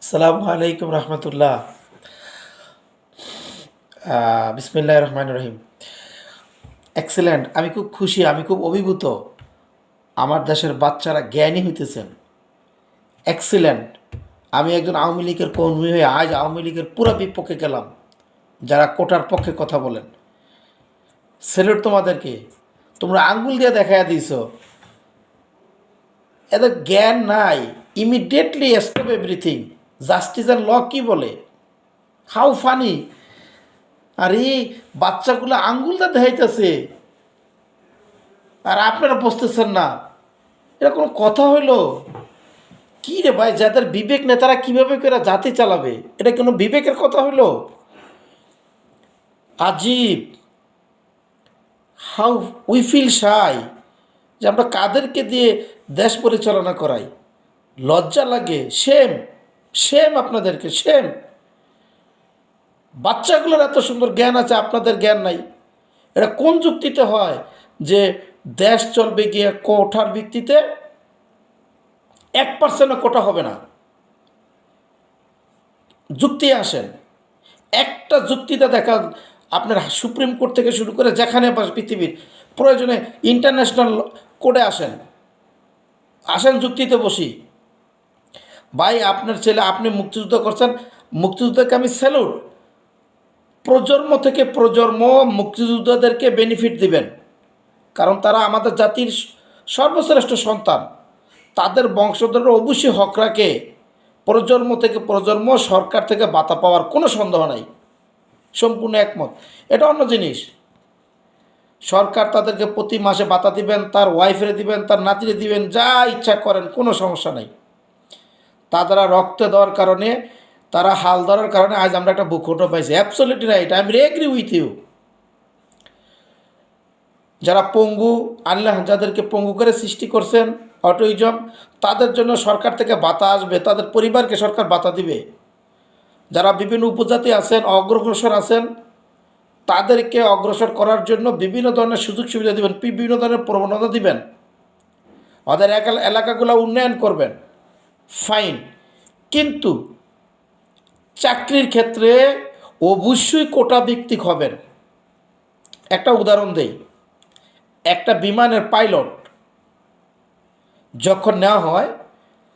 আসসালামু আলাইকুম রহমতুল্লাহ। বিসমিল্লাহির রহমানির রহিম। এক্সেলেন্ট। আমি খুব খুশি, আমি খুব অভিভূত। আমার দেশের বাচ্চারা জ্ঞানী হইতেছেন। এক্সিলেন্ট। আমি একজন আওয়ামী লীগের কর্মী হয়ে আজ আওয়ামী লীগের পুরো বিপক্ষে গেলাম, যারা কোটার পক্ষে কথা বলেন। স্যালুট তোমাদেরকে। তোমরা আঙ্গুল দিয়ে দেখাইয়া দিয়েছ, এদের জ্ঞান নাই। Immediately stop everything. Justice and law কী বলে? How funny! আর এই বাচ্চাগুলো আঙ্গুলটা দেখাইতেছে আর আপনারা বুঝতেছেন না। এটা কোনো কথা হইলো? কী রে ভাই, যাদের বিবেক নেই তারা কীভাবে করে জাতি চালাবে? এটা কোনো বিবেকের কথা হইলো? আজীব। হাউ উই ফিল শাই যে আমরা কাদেরকে দিয়ে দেশ পরিচালনা করাই। লজ্জা লাগে। সেম, সেম আপনাদেরকে, সেম। বাচ্চাগুলোর এত সুন্দর জ্ঞান আছে, আপনাদের জ্ঞান নাই। এটা কোন যুক্তিতে হয় যে দেশ চলবে গিয়ে কোটার ভিত্তিতে? 1%ও কোটা হবে না। যুক্তি আসেন, একটা যুক্তিতে দেখা। আপনার সুপ্রিম কোর্ট থেকে শুরু করে যেখানে পৃথিবীর প্রয়োজনে ইন্টারন্যাশনাল কোর্টে আসেন, আসেন যুক্তিতে বসি। ভাই আপনার ছেলে, আপনি মুক্তিযুদ্ধ করছেন, মুক্তিযুদ্ধকে আমি স্যালুট। প্রজন্ম থেকে প্রজন্ম মুক্তিযোদ্ধাদেরকে বেনিফিট দিবেন, কারণ তারা আমাদের জাতির সর্বশ্রেষ্ঠ সন্তান। তাদের বংশধর অবশ্যই হক রাখে প্রজন্ম থেকে প্রজন্ম সরকার থেকে ভাতা পাওয়ার কোনো সন্দেহ নাই। সম্পূর্ণ একমত। এটা অন্য জিনিস। সরকার তাদেরকে প্রতি মাসে ভাতা দিবেন, তার ওয়াইফেরে দিবেন, তার নাতিরে দিবেন, যা ইচ্ছা করেন, কোনো সমস্যা নেই। তারা রক্ত দেওয়ার কারণে, তারা হাল ধরার কারণে আজ আমরা একটা ভূখণ্ড পাইছি। Absolutely right, I am agree with you. যারা পঙ্গু, আল্লাহ যাদেরকে পঙ্গু করে সৃষ্টি করছেন, অটোইজম, তাদের জন্য সরকার থেকে ভাতা আসবে, তাদের পরিবারকে সরকার ভাতা দিবে। যারা বিভিন্ন উপজাতি আছেন, অগ্রসর আছেন, তাদেরকে অগ্রসর করার জন্য বিভিন্ন ধরনের সুযোগ সুবিধা দিবেন, বিভিন্ন ধরনের প্রবণতা দিবেন, ওদের এলাকাগুলো উন্নয়ন করবেন। ফাইন। কিন্তু চাকরির ক্ষেত্রে অবশ্যই কোটা ভিত্তিক হবেন। একটা উদাহরণ দেই। একটা বিমানের পাইলট যখন নেওয়া হয়,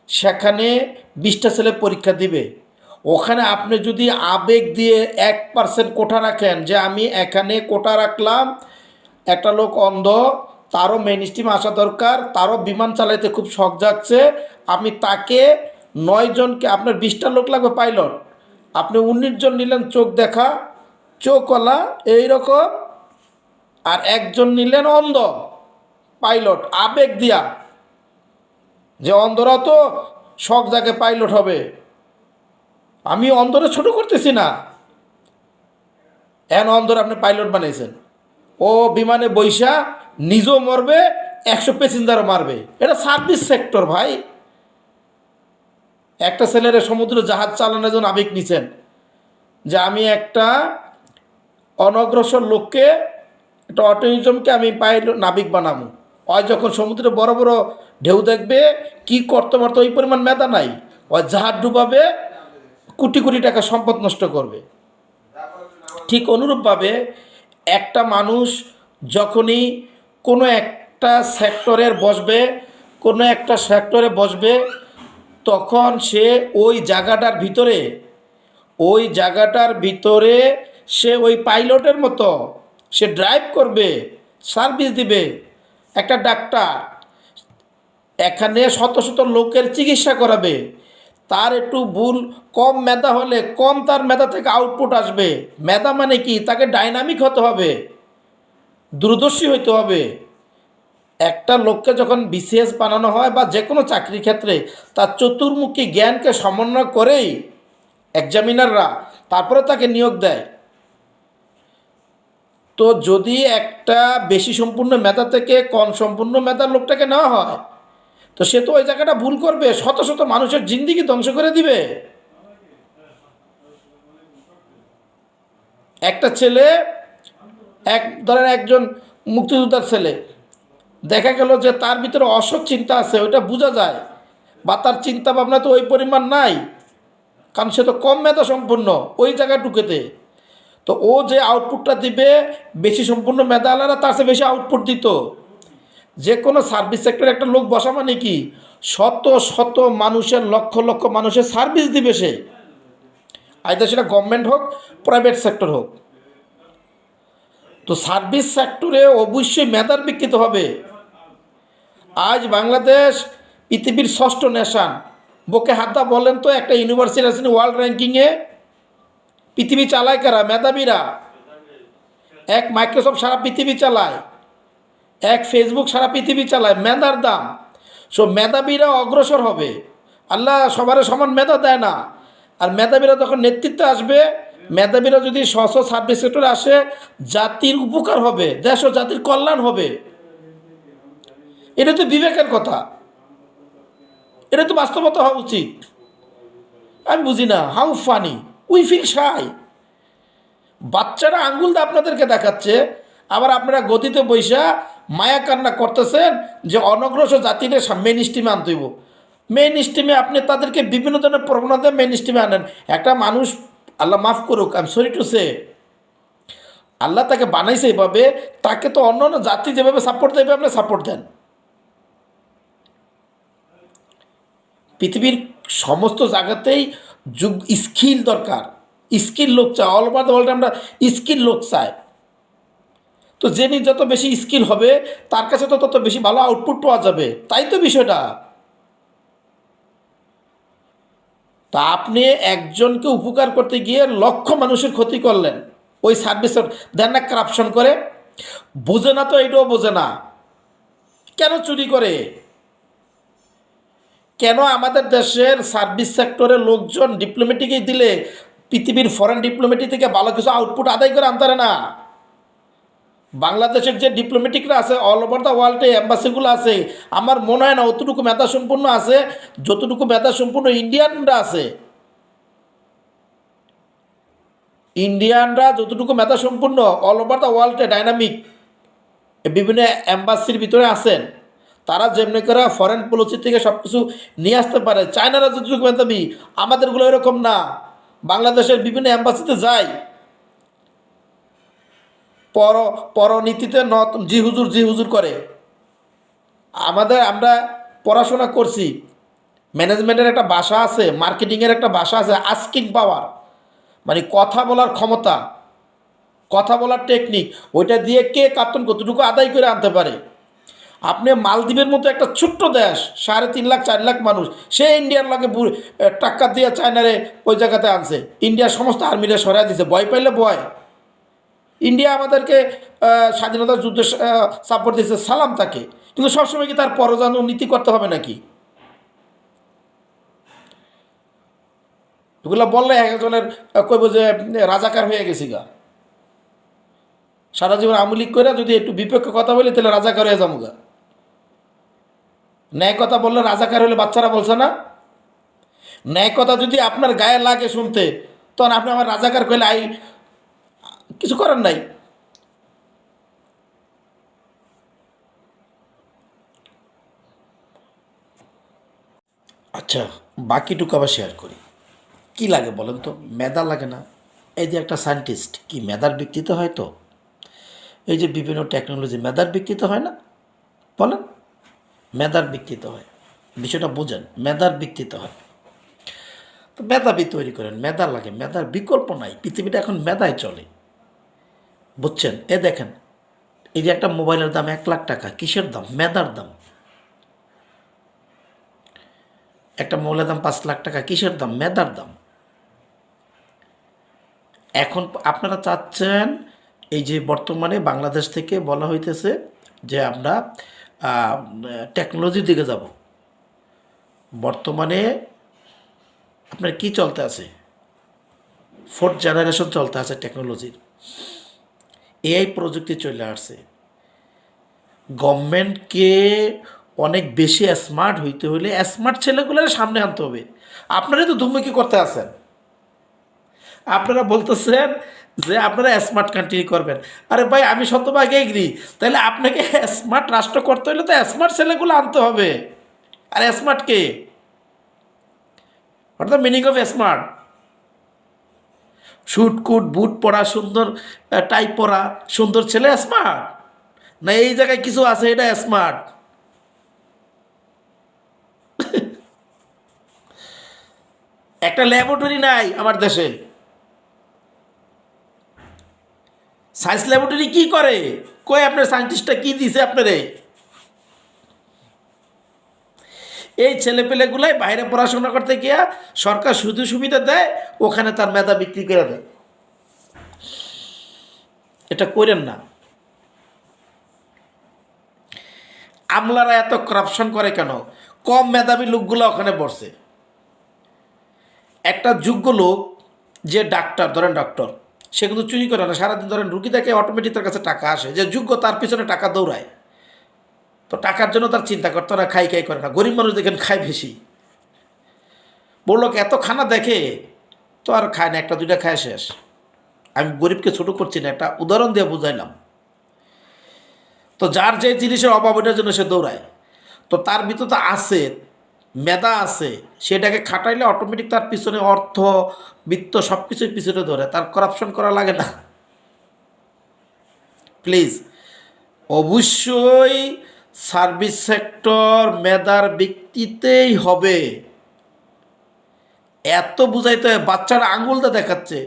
সেখানে 20টা ছেলে পরীক্ষা দিবে। ওখানে আপনি যদি আবেগ দিয়ে 1% কোটা রাখেন, যে আমি এখানে কোটা রাখলাম, একটা লোক অন্ধ, তারও মেইন স্ট্রিমে আসা দরকার, তারও বিমান চালাইতে খুব শখ যাচ্ছে, আমি তাকে 9 জনকে, আপনার 20টা লোক লাগবে পাইলট, আপনি 19 জন নিলেন চোখ দেখা, চোখওয়ালা এইরকম, আর একজন নিলেন অন্ধ পাইলট, আবেগ দিয়া, যে অন্ধরা তো শখ জাগে পাইলট হবে। আমি অন্ধরে ছোট করতেছি না, অন্ধরে আপনি পাইলট বানিয়েছেন। ও বিমানে বৈশা নিজেও মরবে, 100 প্যাসেঞ্জারও মারবে। এটা সার্ভিস সেক্টর ভাই। একটা ছেলের সমুদ্র জাহাজ চালানোর জন্য আবেগ নিছেন, যে আমি একটা অনগ্রসর লোককে, একটা অটোরিজমকে আমি পাইলট নাবিক বানাবো। ওই যখন সমুদ্রে বড় বড় ঢেউ দেখবে, কি করতে পারতো, ওই পরিমাণ মেধা নাই, ওই জাহাজ ডুবাবে, কোটি কোটি টাকা সম্পদ নষ্ট করবে। ঠিক অনুরূপভাবে একটা মানুষ যখনই কোনো একটা সেক্টরের বসবে, কোনো একটা সেক্টরে বসবে, তখন সে ওই জায়গাটার ভিতরে সে ওই পাইলটের মতো সে ড্রাইভ করবে, সার্ভিস দিবে। একটা ডাক্তার এখানে শত শত লোকের চিকিৎসা করাবে, তার একটু ভুল, কম মেধা হলে কম তার মেধা থেকে আউটপুট আসবে। মেধা মানে কি? তাকে ডাইনামিক হতে হবে, দূরদর্শী হইতে হবে। একটা লোককে যখন বিসিএস বানানো হয় বা যে কোনো চাকরির ক্ষেত্রে, তার চতুর্মুখী জ্ঞানকে সমন্বয় করেই এক্সামিনাররা তারপরে তাকে নিয়োগ দেয়। তো যদি একটা বেশি সম্পূর্ণ মেধা থেকে কম সম্পূর্ণ মেধার লোকটাকে নেওয়া হয়, তো সে তো ওই জায়গাটা ভুল করবে, শত শত মানুষের জিন্দিগি ধ্বংস করে দিবে। একটা ছেলে, ধরেন একজন মুক্তিযোদ্ধার ছেলে, দেখা গেল যে তার ভিতরে অসৎ চিন্তা আছে, ওইটা বোঝা যায়, বা তার চিন্তা ভাবনা তো ওই পরিমাণ নাই, কারণ সে তো কম মেধা সম্পন্ন ওই জায়গায় ঢুকেতে। তো ও যে আউটপুটটা দিবে বেশি সম্পূর্ণ মেধা আলাদা তার চেয়ে বেশি আউটপুট দিত। যে কোনো সার্ভিস সেক্টরে একটা লোক বসা মানে কি শত শত মানুষের লক্ষ লক্ষ মানুষের সার্ভিস দিবে সে, আইদার সেটা গভর্নমেন্ট হোক প্রাইভেট সেক্টর হোক। তো সার্ভিস সেক্টরে অবশ্যই মেধার বিকৃত হবে। আজ বাংলাদেশ পৃথিবীর ষষ্ঠ নেশান, বুকে হাতটা বলেন তো একটা ইউনিভার্সিটি আছে ওয়ার্ল্ড র্যাঙ্কিংয়ে পৃথিবী চালায় কারা? মেধাবীরা। এক মাইক্রোসফট সারা পৃথিবী চালায়, এক ফেসবুক সারা পৃথিবী চালায়, মেধার দাম। সো মেধাবীরা অগ্রসর হবে। আল্লাহ সবার সমান মেধা দেয় না। আর মেধাবীরা যখন নেতৃত্বে আসবে, মেধাবীরা যদি স্ব সার্ভিস সেক্টরে আসে, জাতির উপকার হবে, দেশ ও জাতির কল্যাণ হবে। এটা তো বিবেকের কথা, এটা তো বাস্তবতা হওয়া উচিত। আমি বুঝি না, how funny we feel shy. বাচ্চারা আঙ্গুল দিয়ে আপনাদেরকে দেখাচ্ছে, আবার আপনারা গতিতে বৈশা মায়া কান্না করতেছেন যে অনগ্রসর জাতিদের মেন স্ট্রিমে আনতে হইব। মেন স্ট্রিমে আপনি তাদেরকে বিভিন্ন ধরনের প্রবণতা মেন স্ট্রিমে আনেন। একটা মানুষ, আল্লাহ মাফ করুক, আমি সরি টু সে, আল্লাহ তাকে বানাইছে এইভাবে, তাকে তো অন্য অন্য জাতি যেভাবে সাপোর্ট দেবে আপনি সাপোর্ট দেন। পৃথিবীর সমস্ত জায়গাতেই স্কিল দরকার, স্কিল লোক চায়। অল ওভার দ্য ওয়ার্ল্ডে আমরা স্কিল লোক চাই। তো যিনি যত বেশি স্কিল হবে তার কাছে তো তত বেশি ভালো আউটপুট পাওয়া যাবে, তাই তো বিষয়টা। তা আপনি একজনকে উপকার করতে গিয়ে লক্ষ মানুষের ক্ষতি করলেন। ওই সার্ভিস দেন না কারাপশন করে, বোঝে না তো, এটাও বোঝে না কেন চুরি করে। কেন আমাদের দেশের সার্ভিস সেক্টরের লোকজন ডিপ্লোমেটিকেই দিলে পৃথিবীর ফরেন ডিপ্লোমেটিক থেকে ভালো কিছু আউটপুট আদায় করে আনতে পারে না? বাংলাদেশের যে ডিপ্লোমেটিকরা আছে অল ওভার দ্য ওয়ার্ল্ডে এম্বাসিগুলো আছে, আমার মনে হয় না অতটুকু মেধা সম্পূর্ণ আছে যতটুকু মেধা সম্পূর্ণ ইন্ডিয়ানরা আছে। ইন্ডিয়ানরা যতটুকু মেধা সম্পূর্ণ অল ওভার দ্য ওয়ার্ল্ডে ডাইনামিক বিভিন্ন এম্বাসির ভিতরে আছেন, তারা যেমনি করে ফরেন পলিসি থেকে সব কিছু নিয়ে আসতে পারে। চায়নারা যতটুকু মেধাবী, আমাদেরগুলো এরকম না। বাংলাদেশের বিভিন্ন এম্বাসিতে যায়, পরনীতিতে জি হুজুর জি হুজুর করে। আমরা পড়াশোনা করছি, ম্যানেজমেন্টের একটা ভাষা আছে, মার্কেটিংয়ের একটা ভাষা আছে, আস্কিং পাওয়ার, মানে কথা বলার ক্ষমতা, কথা বলার টেকনিক, ওইটা দিয়ে কে কার্টুন কতটুকু আদায় করে আনতে পারে। আপনি মালদ্বীপের মতো একটা ছোট্ট দেশ, 3.5 লাখ 4 লাখ মানুষ, সে ইন্ডিয়ার লাগে টাক্কা দিয়ে চায়নারে ওই জায়গাতে আনছে। ইন্ডিয়ার সমস্ত আর্মিরা সরাই দিছে, ভয় পাইলে ভয়। ইন্ডিয়া আমাদেরকে স্বাধীনতা যুদ্ধে সাপোর্ট দিয়েছে, সালাম তাকে, কিন্তু সবসময় কি তার পরজানু নীতি করতে হবে নাকি? এগুলো বললে একজনের কইব যে রাজাকার হয়ে গেছি গা। সারা জীবন আমলিক করে যদি একটু বিপক্ষে কথা বলি তাহলে রাজাকার হয়ে যাবো গা। ন্যায় কথা বললে রাজাকার হলে বাচ্চারা বলছে না? ন্যায় কথা যদি আপনার গায়ে লাগে শুনতে, তখন আপনি আমার রাজাকার কইলে কিছু করার নাই। আচ্ছা, বাকিটুকু আবার শেয়ার করি। কি লাগে বলেন তো? মেধা লাগে না? এই যে একটা সায়েন্টিস্ট, কি মেধার ভিত্তিতে হয়? তো এই যে বিভিন্ন টেকনোলজি মেধার ভিত্তিতে হয় না? বলেন, মেধার ভিত্তিতে হয়। বিষয়টা বোঝেন, মেধার ভিত্তিতে হয়। তো মেধাবী তৈরি করেন, মেধা লাগে, মেধার বিকল্প নাই। পৃথিবীটা এখন মেধায় চলে, বুঝছেন? দেখেন, এই যে একটা মোবাইলের দাম 1 লাখ টাকা, কিসের দাম? মেধার দাম। একটা মোবাইলের দাম 5 লাখ টাকা, কিসের দাম? মেধার দাম। এখন আপনারা চাচ্ছেন, এই যে বর্তমানে বাংলাদেশ থেকে বলা হইতেছে যে আমরা টেকনোলজির দিকে যাব। বর্তমানে আপনার কি চলতে আছে? 4th জেনারেশন চলতে আছে টেকনোলজির। এআই প্রযুক্তি চলে আসছে। গভর্নমেন্টকে অনেক বেশি স্মার্ট হইতে হলে স্মার্ট ছেলেগুলোর সামনে আনতে হবে। আপনারাই তো ধুমকি করতে আছেন। আপনারা বলতেছেন যে আপনারা স্মার্ট কান্ট্রি করবেন। আরে ভাই, আমি শতভাগ এগ্রি। তাহলে আপনাকে স্মার্ট রাষ্ট্র করতে হলে তো স্মার্ট ছেলেগুলো আনতে হবে। আর স্মার্ট কে? What the meaning of smart? Suit কুট বুট পরা সুন্দর, টাই পরা সুন্দর ছেলে স্মার্ট, না এই জায়গায় কিছু আছে এটা স্মার্ট? একটা ল্যাবরেটরি নাই আমার দেশে। সায়েন্স ল্যাবরেটরি কি করে? কই আপনার সায়েন্টিস্টটা কি দিছে আপনারে? এই ছেলেপেলেগুলাই বাইরে পড়াশোনা করতে গিয়া সরকার সুযোগ সুবিধা দেয়, ওখানে তার মেধা বিক্রি করে দেয়। এটা করেন না। আমলারা এত করাপশন করে কেন? কম মেধাবী লোকগুলো ওখানে পড়ছে। একটা যোগ্য লোক যে ডাক্তার, ধরেন ডক্টর, সে কিন্তু চুরি করে না, সারাদিন ধরেন রুগী দেখে অটোমেটিক তার কাছে টাকা আসে, যে যোগ্য তার পিছনে টাকা দৌড়ায়। তো টাকার জন্য তার চিন্তা করতে না, খাই খাই করে না। গরিব মানুষ দেখেন খায় বেশি, বড় লোক এত খানা দেখে তো আর খায় না, একটা দুইটা খায় শেষ। আমি গরিবকে ছোট করছি না, একটা উদাহরণ দিয়ে বুঝাইলাম। তো যার যে জিনিসের অভাব ওইটার জন্য সে দৌড়ায়। তো তার ভিতর তো আছে, মেধা আছে, সেটাকে খাটাইলে অটোমেটিক তার পিছনে অর্থ বিত্ত সব কিছুর পিছনে ধরে, তার করাপশন করা লাগে না। প্লিজ, অবশ্যই সার্ভিস সেক্টর মেধার ব্যক্তিতেই হবে। এত বুঝাইতে হয়, বাচ্চারা আঙুলটা দেখাচ্ছে,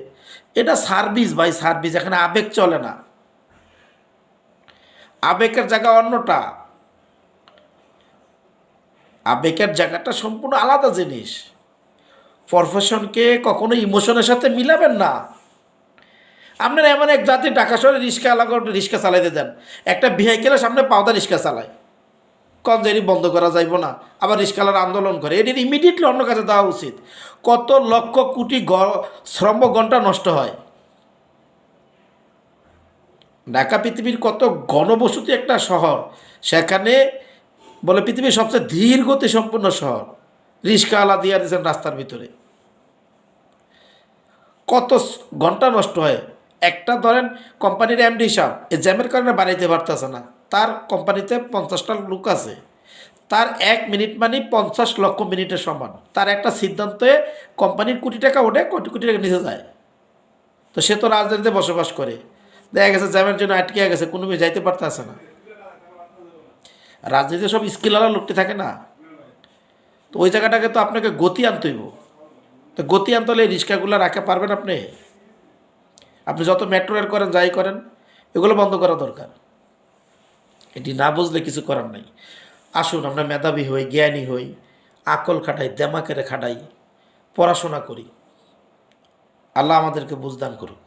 এটা সার্ভিস ভাই, সার্ভিস। এখানে আবেগ চলে না, আবেগের জায়গা অন্যটা, আবেগের জায়গাটা সম্পূর্ণ আলাদা জিনিস। প্রফেশনকে কখনো ইমোশনের সাথে মিলাবেন না। আপনারা এমন এক জাতি ঢাকা শহরে রিক্সা আলাদা রিক্সা চালাইতে যান, একটা ভেহিকেলের সামনে পাওদা রিক্সা চালায়, কম যে বন্ধ করা যাইব না, আবার রিক্সাওয়ালার আন্দোলন করে, এটির ইমিডিয়েটলি অন্য কাছে দেওয়া উচিত। কত লক্ষ কোটি শ্রম ঘন্টা নষ্ট হয়। ঢাকা পৃথিবীর কত ঘনবসতি একটা শহর, সেখানে বলে পৃথিবীর সবচেয়ে ধীর গতি সম্পন্ন শহর, রিক্সাওয়ালা দিয়ে দিয়েছেন রাস্তার ভিতরে, কত ঘন্টা নষ্ট হয়। একটা ধরেন কোম্পানির এমডি সাহেব এই জ্যামের কারণে বাড়াইতে পারতেছে না, তার কোম্পানিতে 50টা লোক আছে, তার 1 মিনিট মানে 50 লক্ষ মিনিটের সমান। তার একটা সিদ্ধান্তে কোম্পানির কোটি টাকা ওঠে, কোটি কোটি টাকা নিচে যায়। তো সে তো রাজধানীতে বসবাস করে, দেখা গেছে জ্যামের জন্য আটকে গেছে, কোনো মেয়ে যাইতে পারতেছে না। রাজনীতিতে সব স্কিলওয়ালা লোকটি থাকে না, তো ওই জায়গাটাকে তো আপনাকে গতি আনতে হইব। তো গতি আনতে হলে এই রিক্সাগুলো রাখা পারবেন আপনি? আপনি যত মেট্রো রেল করেন, যাই করেন, এগুলো বন্ধ করা দরকার। এটি না বুঝলে কিছু করার নাই। আসুন আমরা মেধাবী হই, জ্ঞানী হই, আকল খাটাই, দেমাকেরে খাটাই, পড়াশোনা করি। আল্লাহ আমাদেরকে বুঝদান করুক।